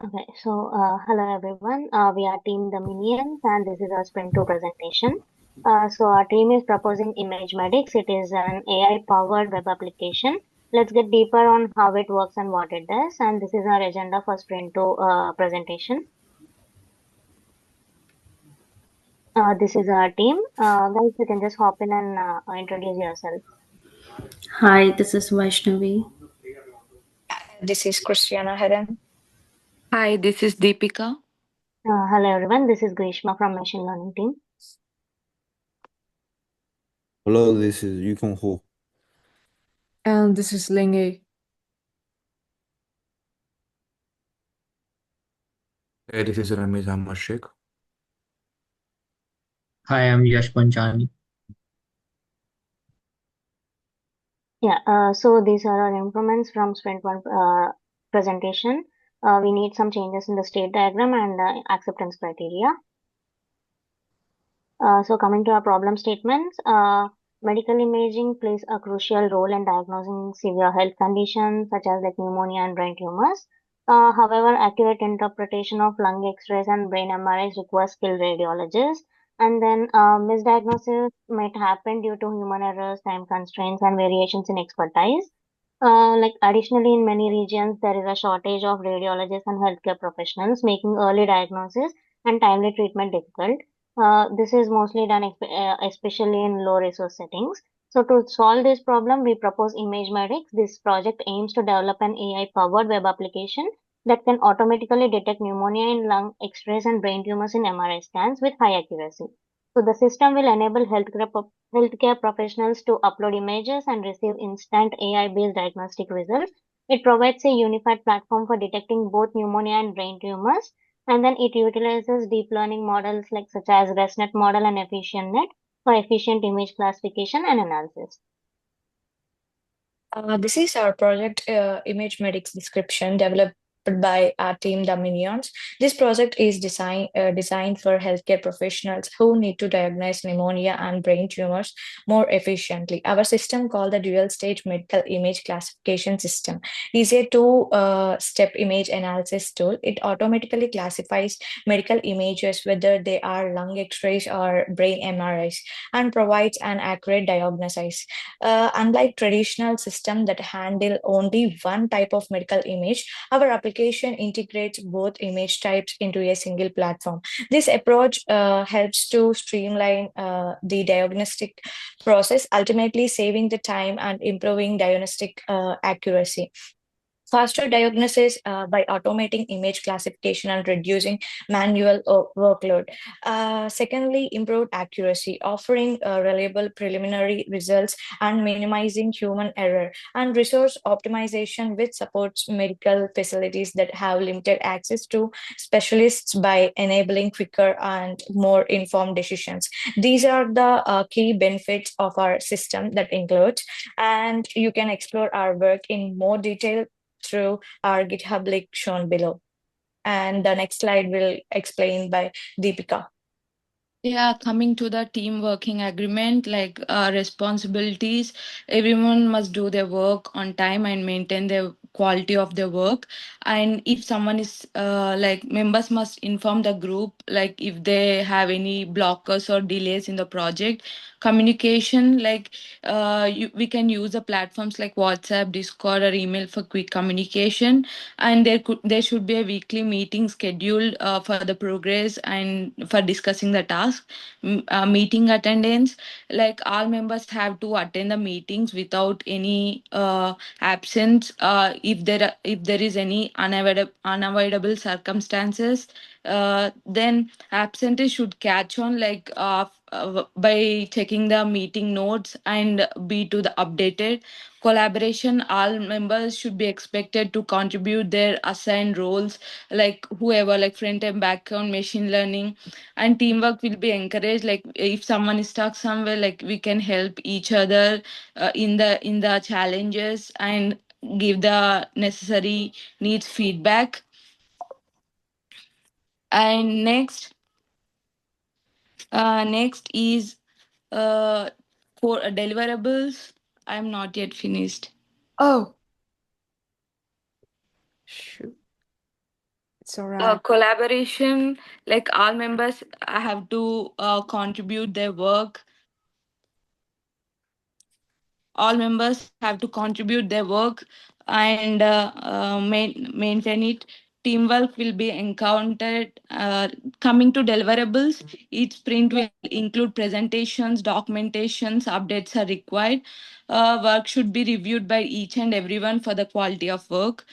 Okay, so hello everyone. We are Team the Minions, and this is our Sprint2 presentation. So our team is proposing Image Medics. It is an AI-powered web application. Let's get deeper on how it works and what it does. And this is our agenda for Sprint2 presentation. This is our team. Guys, you can just hop in and introduce yourself. Hi, this is Vaishnavi. This is Christiana Helen. Hi, this is Deepika. Hello everyone. This is Grishma from Machine Learning team. Hello, this is Yukon Ho. And this is Linge. Hey, this is Ramesh Ahmad Sheikh. Hi, I'm Yash Panchani. Yeah, so these are our improvements from Sprint1 presentation. We need some changes in the state diagram and acceptance criteria. So coming to our problem statements, medical imaging plays a crucial role in diagnosing severe health conditions such as like pneumonia and brain tumors. However, accurate interpretation of lung X-rays and brain MRIs requires skilled radiologists. And then misdiagnosis might happen due to human errors, time constraints, and variations in expertise. Like additionally, in many regions, there is a shortage of radiologists and healthcare professionals, making early diagnosis and timely treatment difficult. This is mostly done especially in low resource settings. So to solve this problem, we propose ImageMedics. This project aims to develop an AI-powered web application that can automatically detect pneumonia in lung X-rays and brain tumors in MRI scans with high accuracy. So the system will enable healthcare professionals to upload images and receive instant AI-based diagnostic results. It provides a unified platform for detecting both pneumonia and brain tumors, and then it utilizes deep learning models like such as ResNet model and EfficientNet for efficient image classification and analysis. This is our project Image Medics description developed by our team, the Minions. This project is designed for healthcare professionals who need to diagnose pneumonia and brain tumors more efficiently. Our system, called the Dual Stage Medical Image Classification System, is a two-step image analysis tool. It automatically classifies medical images, whether they are lung X-rays or brain MRIs, and provides an accurate diagnosis. Unlike traditional systems that handle only one type of medical image, our application integrates both image types into a single platform. This approach helps to streamline the diagnostic process, ultimately saving the time and improving diagnostic accuracy. Faster diagnosis by automating image classification and reducing manual workload. Secondly, improved accuracy, offering reliable preliminary results and minimizing human error. And resource optimization, which supports medical facilities that have limited access to specialists by enabling quicker and more informed decisions. These are the key benefits of our system that includes, and you can explore our work in more detail through our GitHub link shown below. And the next slide will explain by Deepika. Yeah, coming to the team working agreement, like responsibilities, everyone must do their work on time and maintain the quality of their work. And if someone is like members must inform the group, like if they have any blockers or delays in the project. Communication, like we can use the platforms like WhatsApp, Discord, or email for quick communication. And there should be a weekly meeting scheduled for the progress and for discussing the task. Meeting attendance, like all members have to attend the meetings without any absence. If there is any unavoidable circumstances, then absentees should catch on, like by checking the meeting notes and be to the updated. Collaboration, all members should be expected to contribute their assigned roles, like whoever, like front and back end machine learning. And teamwork will be encouraged, like if someone is stuck somewhere, like we can help each other in the challenges and give the necessary needs feedback. And next is for deliverables. I'm not yet finished. Oh, shoot. It's all right. Collaboration, like all members have to contribute their work. All members have to contribute their work and maintain it. Teamwork will be encountered. Coming to deliverables, each sprint will include presentations, documentations, updates are required. Work should be reviewed by each and everyone for the quality of work.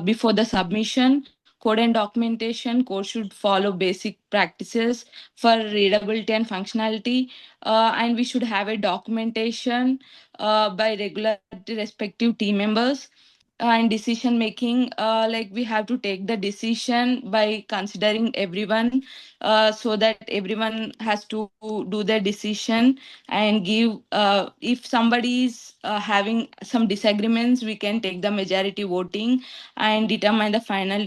Before the submission, code and documentation, code should follow basic practices for readability and functionality. And we should have a documentation by regular respective team members. And decision making, like we have to take the decision by considering everyone, so that everyone has to do their decision and give, if somebody is having some disagreements, we can take the majority voting and determine the final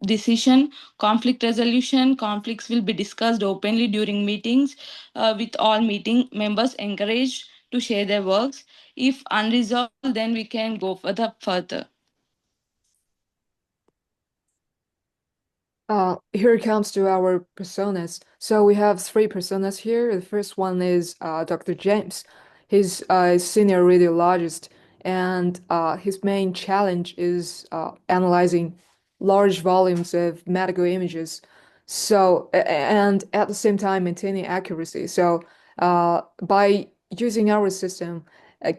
decision. Conflict resolution, conflicts will be discussed openly during meetings, with all meeting members encouraged to share their works. If unresolved, then we can go for the further. Here it comes to our personas. So we have three personas here. The first one is Dr. James. He's a senior radiologist, and his main challenge is analyzing large volumes of medical images. So, and at the same time maintaining accuracy. So, by using our system,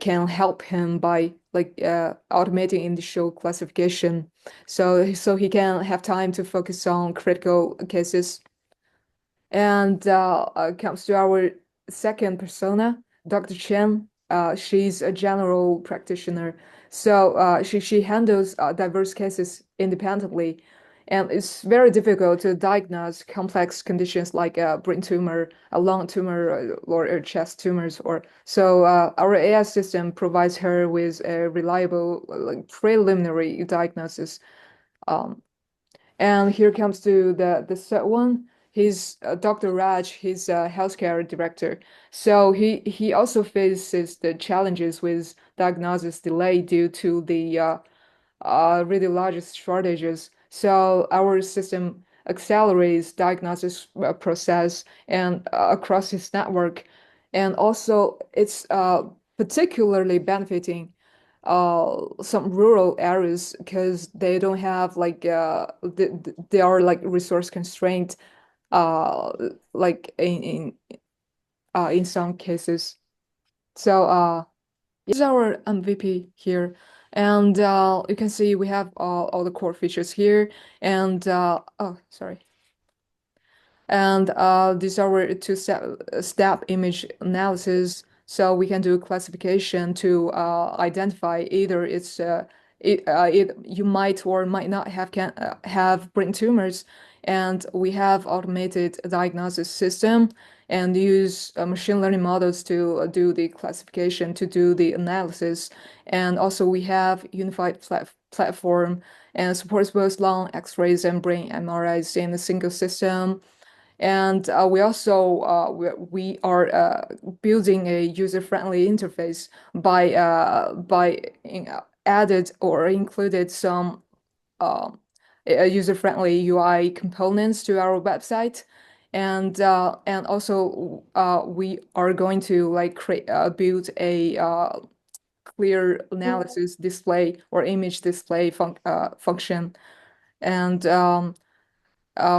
can help him by automating initial classification, so he can have time to focus on critical cases. And comes to our second persona, Dr. Chen. She's a general practitioner, so she handles diverse cases independently, and it's very difficult to diagnose complex conditions like a brain tumor, a lung tumor, or chest tumors. Or so our AI system provides her with a reliable, preliminary diagnosis. Um, and here comes to the third one. He's Dr. Raj. He's a healthcare director. So he also faces the challenges with diagnosis delay due to the radiologist shortages. So our system accelerates diagnosis process and across his network, and also it's particularly benefiting some rural areas because they don't have they are like resource constrained, uh like in some cases. So this is our MVP here, and you can see we have all the core features here, and oh, sorry. And these are our two-step image analysis. So we can do classification to identify either you might or might not have brain tumors, and we have automated diagnosis system and use machine learning models to do the classification, to do the analysis. And also we have unified platform and supports both lung X-rays and brain MRIs in a single system. And we also we are building a user-friendly interface by added or included some user-friendly UI components to our website, and also we are going to build a clear analysis display or image display function, and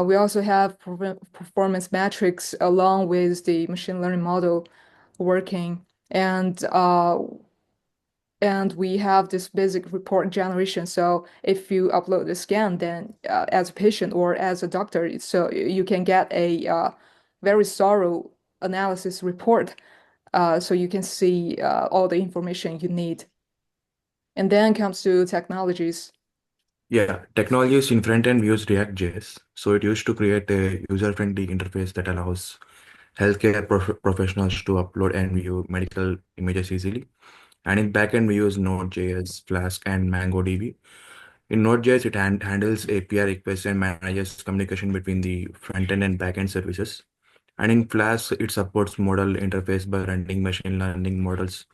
we also have performance metrics along with the machine learning model working, and we have this basic report generation. So if you upload the scan, then as a patient or as a doctor, so you can get a very thorough analysis report, so you can see all the information you need. And then comes to technologies. Yeah, technologies in front end use React.js. So it used to create a user-friendly interface that allows healthcare professionals to upload and view medical images easily. And in backend, we use Node.js, Flask, and MongoDB. In Node.js, it handles API requests and manages communication between the front-end and backend services. And in Flask, it supports model interface by running machine learning models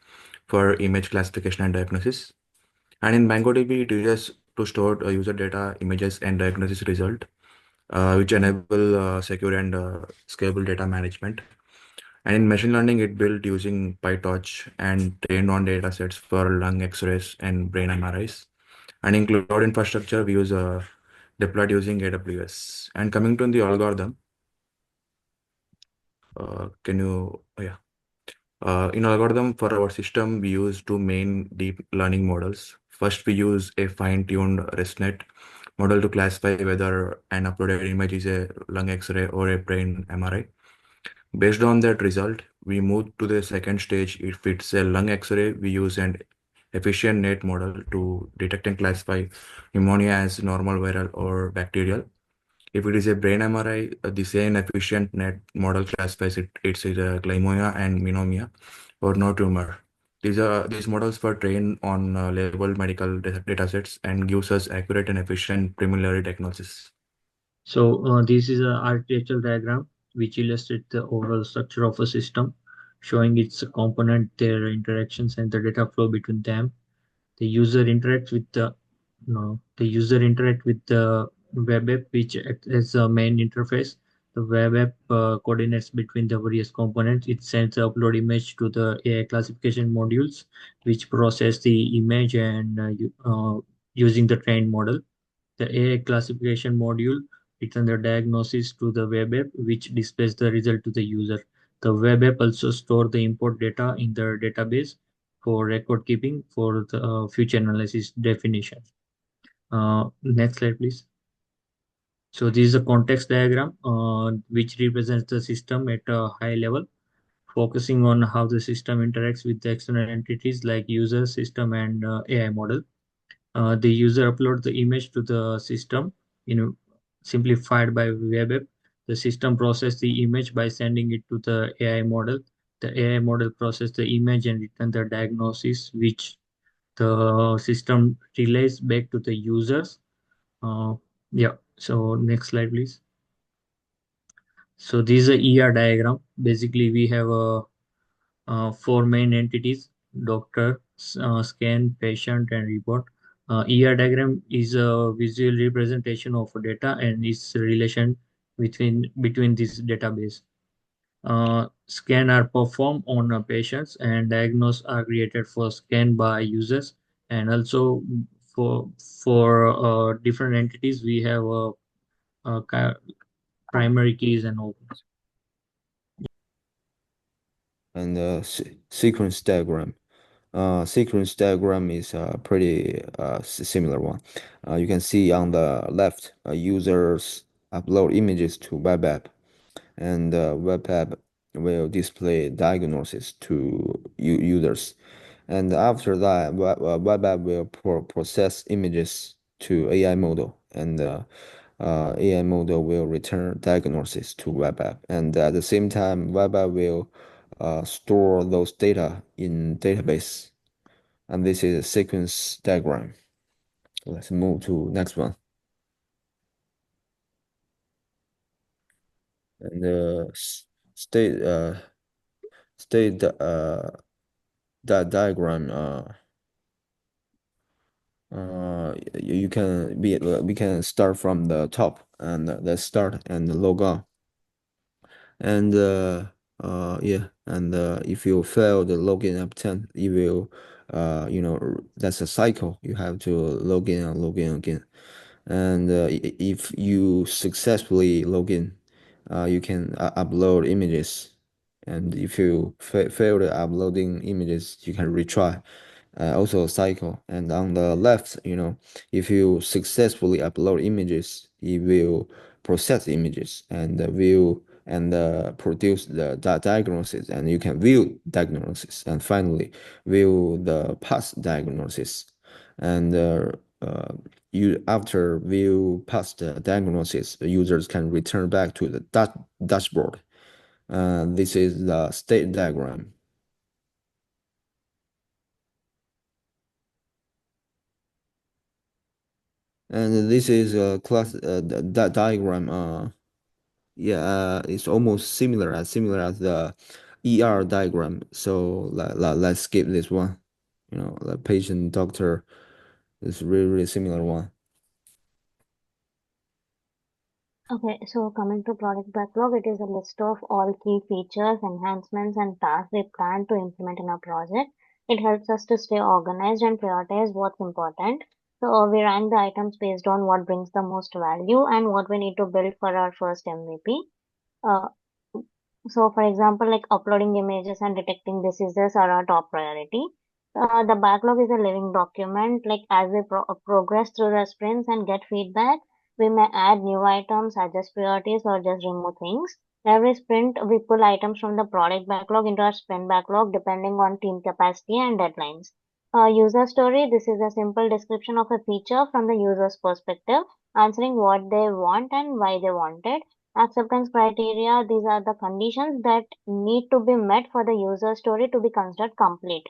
for image classification and diagnosis. And in MongoDB, it uses to store user data, images, and diagnosis result. which enable secure and scalable data management. And in machine learning, it built using PyTorch and trained on data sets for lung X-rays and brain MRIs. And in cloud infrastructure, we use deployed using AWS. And coming to the algorithm, can you, yeah. In algorithm for our system, we use two main deep learning models. First, we use a fine-tuned ResNet model to classify whether an uploaded image is a lung X-ray or a brain MRI. Based on that result, we move to the second stage. If it's a lung X-ray, we use an efficient net model to detect and classify pneumonia as normal, viral, or bacterial. If it is a brain MRI, the same efficient net model classifies it's either glymonia and pneumonia or no tumor. These models were trained on labeled medical data sets and gives us accurate and efficient preliminary diagnosis. So this is an architectural diagram which illustrates the overall structure of a system, showing its component, their interactions, and the data flow between them. The user interacts with the no, the user interact with the web app, which acts as the main interface. The web app coordinates between the various components. It sends the upload image to the AI classification modules, which process the image and using the trained model. The AI classification module returns the diagnosis to the web app, which displays the result to the user. The web app also stores the import data in the database for record keeping for the future analysis definition. Next slide, please. So this is a context diagram which represents the system at a high level, focusing on how the system interacts with the external entities like user, system, and AI model. The user uploads the image to the system, simplified by web app. The system processes the image by sending it to the AI model. The AI model processes the image and return the diagnosis, which the system relays back to the users. Uh, yeah. So next slide, please. So this is a ER diagram. Basically, we have four main entities: doctor, scan, patient, and report. ER diagram is a visual representation of data and its relation between this database. Scan are performed on patients and diagnose are created for scan by users, and also for different entities we have primary keys and all. And sequence diagram. Sequence diagram is a pretty similar one. You can see on the left, users upload images to web app, and the web app will display diagnosis to users. And after that, web app will process images to AI model, and AI model will return diagnosis to web app. And at the same time, web app will store those data in database. And this is a sequence diagram. Let's move to next one. And state state that diagram you can be we can start from the top, and let's start and log on. And yeah, and if you fail the login attempt, it will that's a cycle. You have to log in and log in again. And if you successfully log in, you can upload images. And if you fail the uploading images, you can retry. Also a cycle. And on the left, if you successfully upload images, it will process images and view and produce the diagnosis, and you can view diagnosis, and finally view the past diagnosis. And you after view past diagnosis, the users can return back to the dashboard. This is the state diagram. And this is a class that diagram. Yeah, it's almost similar as the ER diagram. So let's skip this one. The patient doctor is really similar one. Okay, so coming to product backlog, it is a list of all key features, enhancements, and tasks we plan to implement in our project. It helps us to stay organized and prioritize what's important. So we rank the items based on what brings the most value and what we need to build for our first MVP. Uh, so, for example, like uploading images and detecting diseases are our top priority. The backlog is a living document. Like as we progress through the sprints and get feedback, we may add new items, adjust priorities, or just remove things. Every sprint, we pull items from the product backlog into our sprint backlog depending on team capacity and deadlines. User story, this is a simple description of a feature from the user's perspective, answering what they want and why they want it. Acceptance criteria, these are the conditions that need to be met for the user story to be considered complete.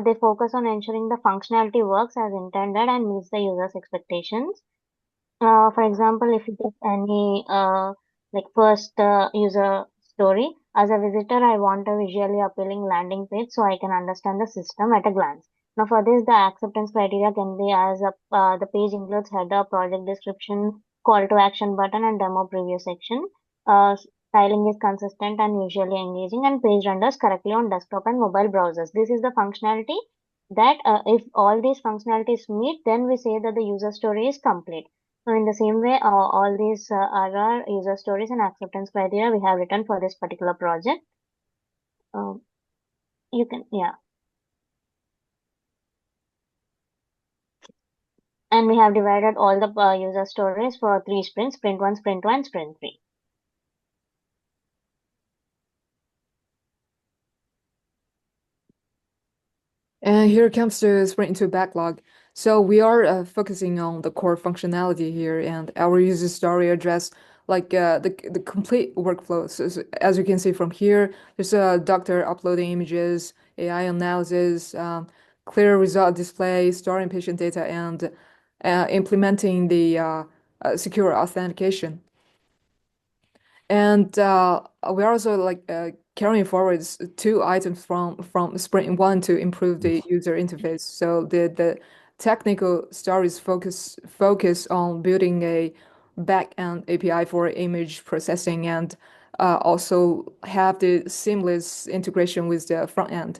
They focus on ensuring the functionality works as intended and meets the user's expectations. For example, if you take any like first user story, as a visitor, I want a visually appealing landing page so I can understand the system at a glance. Now, for this, the acceptance criteria can be as the page includes header, project description, call to action button, and demo preview section. Styling is consistent and visually engaging, and page renders correctly on desktop and mobile browsers. This is the functionality that if all these functionalities meet, then we say that the user story is complete. So in the same way, all these are our user stories and acceptance criteria we have written for this particular project. Uh, you can, yeah. And we have divided all the user stories for 3 sprints, sprint 1, sprint 2, and sprint 3. And here comes the Sprint2 backlog. So we are focusing on the core functionality here, and our user story address like the complete workflow. So as you can see from here, there's a doctor uploading images, AI analysis, clear result display, storing patient data, and implementing the secure authentication. And we're also like carrying forward 2 items from Sprint 1 to improve the user interface. So the technical stories focus on building a back-end API for image processing and also have the seamless integration with the front end.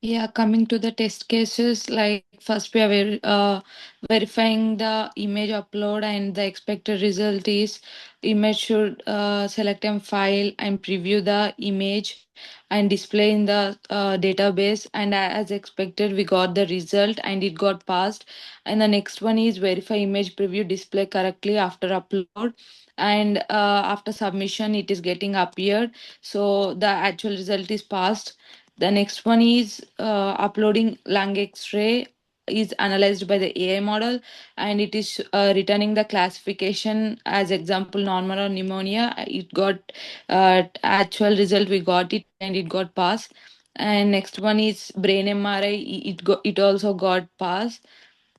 Yeah, coming to the test cases, like first we are verifying the image upload, and the expected result is image should select a file and preview the image and display in the database. And as expected, we got the result and it got passed. And the next one is verify image preview display correctly after upload. And after submission, it is getting appeared. So the actual result is passed. The next one is uploading lung X-ray is analyzed by the AI model, and it is returning the classification as example normal or pneumonia. It got actual result, we got it and it got passed. And next one is brain MRI. It also got passed.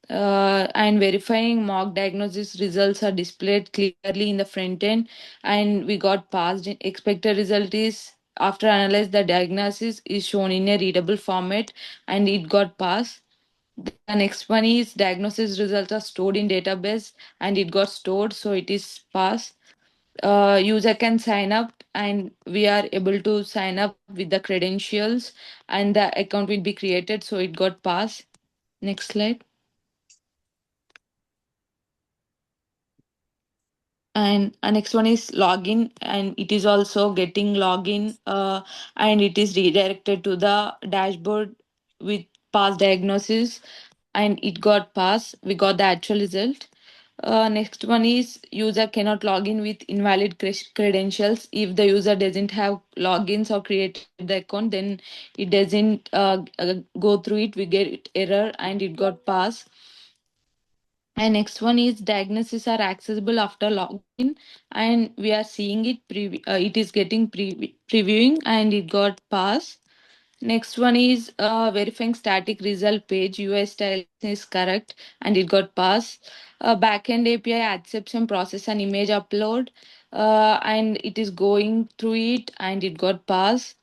And verifying mock diagnosis results are displayed clearly in the front end, and we got passed. Expected result is after analyze the diagnosis is shown in a readable format, and it got passed. The next one is diagnosis results are stored in database, and it got stored, so it is passed. User can sign up, and we are able to sign up with the credentials, and the account will be created, so it got passed. Next slide. And next one is login, and it is also getting login, and it is redirected to the dashboard with past diagnosis, and it got passed, we got the actual result. Next one is user cannot log in with invalid credentials. If the user doesn't have logins or created the account, then it doesn't go through it, we get error, and it got passed. And next one is diagnoses are accessible after login, and we are seeing it. It is getting previewing, and it got passed. Next one is verifying static result page. UI style is correct, and it got passed. Backend API accepts and process an image upload, and it is going through it, and it got passed.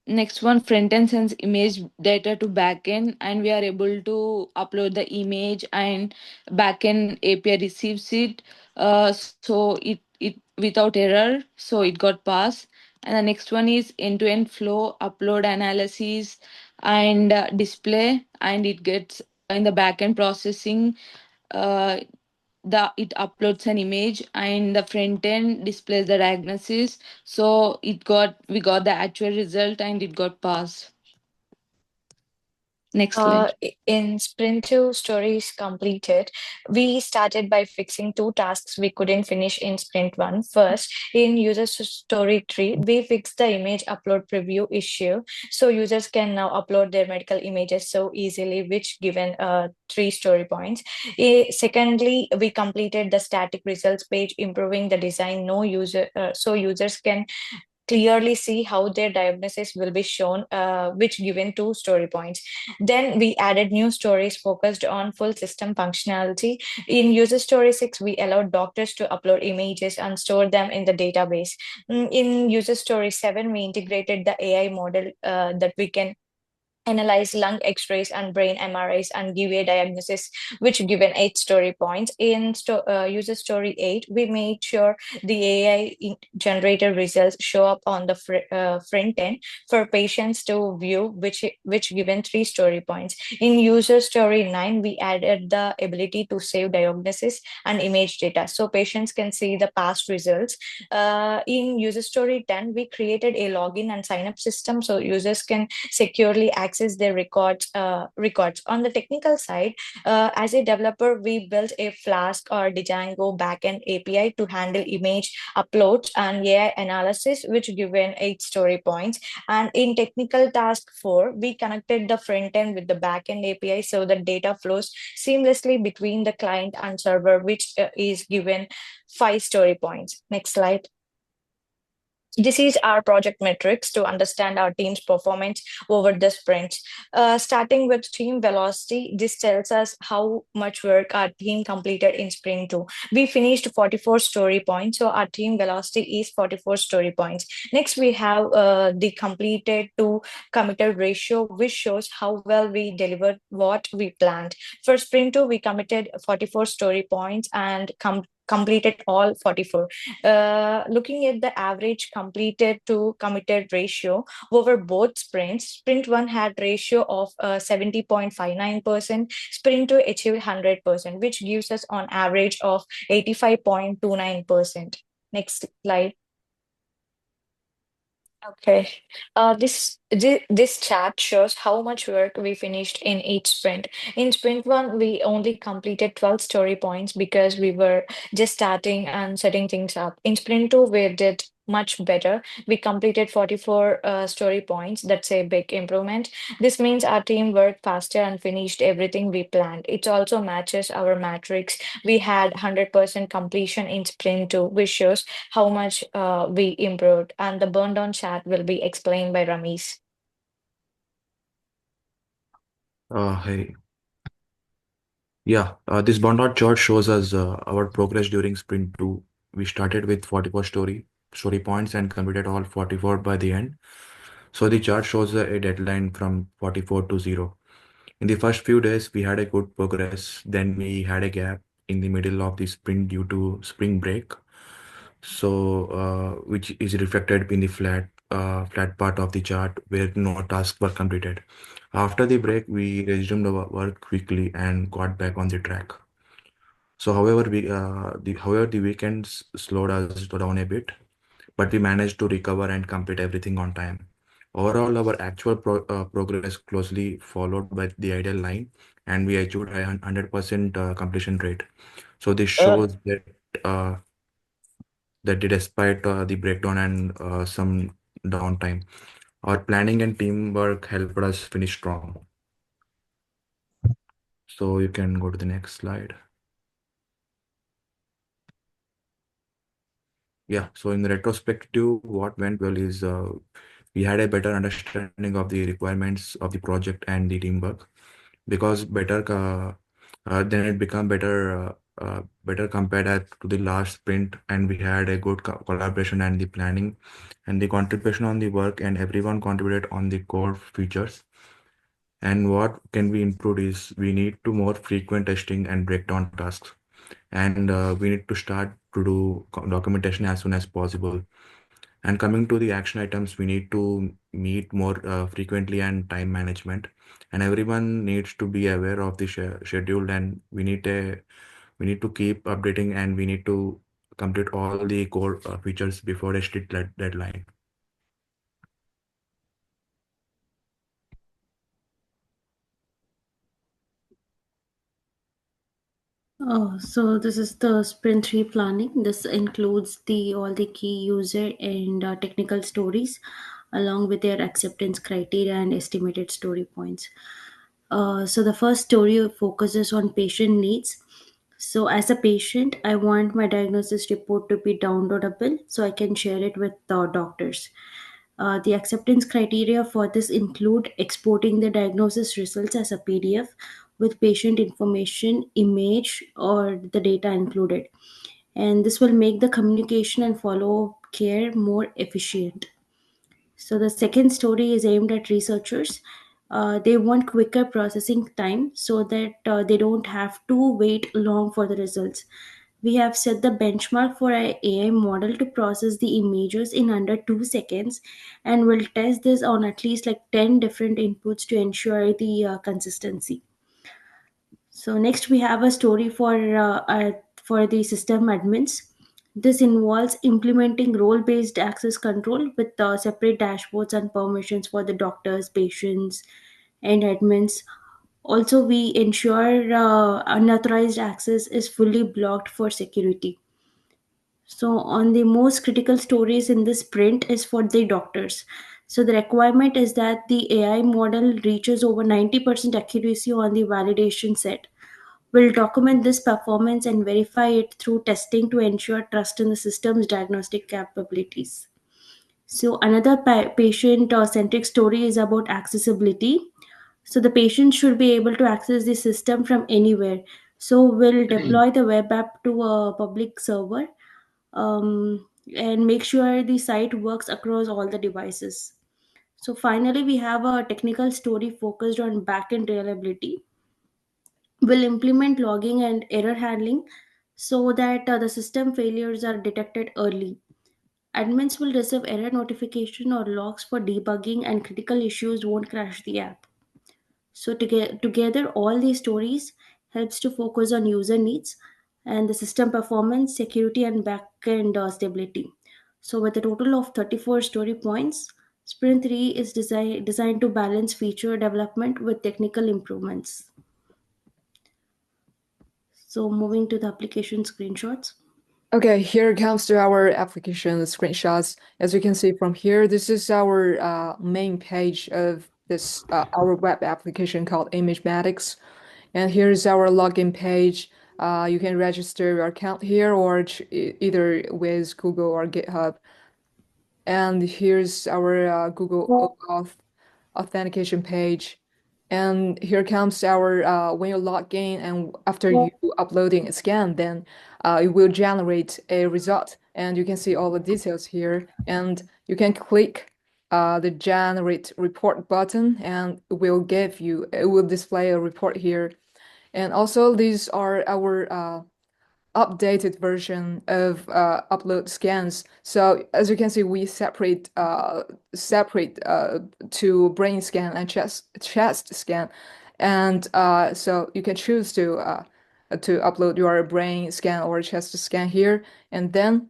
Next one, front end sends image data to backend, and we are able to upload the image, and backend API receives it. So it without error, so it got passed. And the next one is end-to-end flow, upload analysis, and display, and it gets in the backend processing. Uh, it uploads an image, and the front end displays the diagnosis, so we got the actual result and it got passed. Next slide. In Sprint2 stories completed, we started by fixing two tasks we couldn't finish in Sprint1. First, in user story tree, we fixed the image upload preview issue. So users can now upload their medical images so easily, which given 3 story points. Secondly, we completed the static results page, improving the design. No user, so users can clearly see how their diagnosis will be shown, which given 2 story points. Then we added new stories focused on full system functionality. In user story 6, we allowed doctors to upload images and store them in the database. In user story 7, we integrated the AI model that we can analyze lung x-rays and brain MRIs and give a diagnosis, which given 8 story points. In user story 8, we made sure the AI generated results show up on the front end for patients to view, which given 3 story points. In user story 9, we added the ability to save diagnosis and image data so patients can see the past results. In user story 10, we created a login and sign up system so users can securely access their records. On the technical side, as a developer, we built a Flask or Django backend API to handle image uploads and AI analysis, which given 8 story points. And in technical task 4, we connected the front end with the backend API so that data flows seamlessly between the client and server, which is given 5 story points. Next slide. This is our project metrics to understand our team's performance over the sprints. Starting with team velocity, this tells us how much work our team completed in sprint 2. We finished 44 story points, so our team velocity is 44 story points. Next, we have the completed to committed ratio, which shows how well we delivered what we planned. For sprint 2, we committed 44 story points and completed all 44. Looking at the average completed to committed ratio over both sprints, sprint 1 had ratio of 70.59%, sprint 2 achieved 100%, which gives us on average of 85.29%. Next slide. Okay. This chart shows how much work we finished in each sprint. In sprint 1, we only completed 12 story points because we were just starting and setting things up. In sprint 2, we did much better. We completed 44 story points. That's a big improvement. This means our team worked faster and finished everything we planned. It also matches our matrix. We had 100% completion in sprint 2, which shows how much we improved. And the burn down chart will be explained by Ramesh. Hey. Yeah, this Bondot chart shows us our progress during sprint 2. We started with 44 story points and completed all 44 by the end. So the chart shows a deadline from 44 to 0. In the first few days, we had a good progress. Then we had a gap in the middle of the sprint due to spring break. So, which is reflected in the flat part of the chart where no tasks were completed. After the break, we resumed our work quickly and got back on the track. So, however, the weekends slowed us down a bit, but we managed to recover and complete everything on time. Overall, our actual progress closely followed by the ideal line, and we achieved a 100% completion rate. So this shows that despite the breakdown and some downtime, our planning and teamwork helped us finish strong. So you can go to the next slide. Yeah, so in retrospective, what went well is we had a better understanding of the requirements of the project and the teamwork because then it became better better compared to the last sprint, and we had a good collaboration and the planning and the contribution on the work, and everyone contributed on the core features. And what can be improved is we need to more frequent testing and breakdown tasks, and we need to start to do documentation as soon as possible. And coming to the action items, we need to meet more frequently and time management. And everyone needs to be aware of the schedule, and we need to keep updating, and we need to complete all the core features before a strict deadline. So this is the Sprint 3 planning. This includes the all the key user and technical stories, along with their acceptance criteria and estimated story points. So the first story focuses on patient needs. So as a patient, I want my diagnosis report to be downloadable so I can share it with the doctors. The acceptance criteria for this include exporting the diagnosis results as a PDF with patient information, image, or the data included. And this will make the communication and follow care more efficient. So the second story is aimed at researchers. They want quicker processing time so that they don't have to wait long for the results. We have set the benchmark for an AI model to process the images in under 2 seconds, and we'll test this on at least like 10 different inputs to ensure the consistency. So next we have a story for the system admins. This involves implementing role-based access control with separate dashboards and permissions for the doctors, patients, and admins. Also, we ensure unauthorized access is fully blocked for security. So, on the most critical stories in this sprint is for the doctors. So, the requirement is that the AI model reaches over 90% accuracy on the validation set. We'll document this performance and verify it through testing to ensure trust in the system's diagnostic capabilities. So, another patient centric story is about accessibility. So, the patient should be able to access the system from anywhere. So, we'll deploy the web app to a public server and make sure the site works across all the devices. So, finally, we have a technical story focused on backend reliability. Will implement logging and error handling so that the system failures are detected early. Admins will receive error notification or logs for debugging, and critical issues won't crash the app. So together, all these stories helps to focus on user needs and the system performance, security, and backend stability. So with a total of 34 story points, Sprint 3 is designed to balance feature development with technical improvements. So moving to the application screenshots. Okay, here comes to our application screenshots. As you can see from here, this is our main page of this our web application called ImageMatics. And here's our login page. You can register your account here or either with Google or GitHub. And here's our Google OAuth authentication page. And here comes our when you log in and after you uploading a scan, then it will generate a result. And you can see all the details here. And you can click the generate report button and it will display a report here. And also these are our updated version of upload scans. So as you can see, we separate to brain scan and chest scan, and so you can choose to upload your brain scan or chest scan here, and then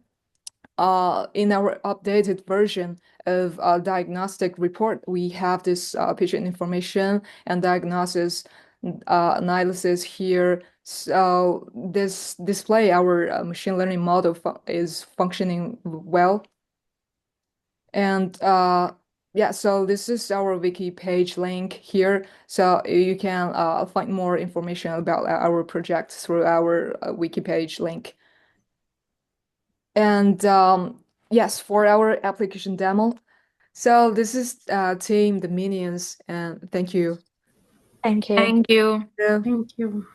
in our updated version of diagnostic report, we have this patient information and diagnosis analysis here. So this display, our machine learning model is functioning well. And yeah, so this is our wiki page link here. So you can find more information about our project through our wiki page link. And yes, for our application demo. So this is team the minions, and thank you. Thank you. Thank you. Yeah. Thank you.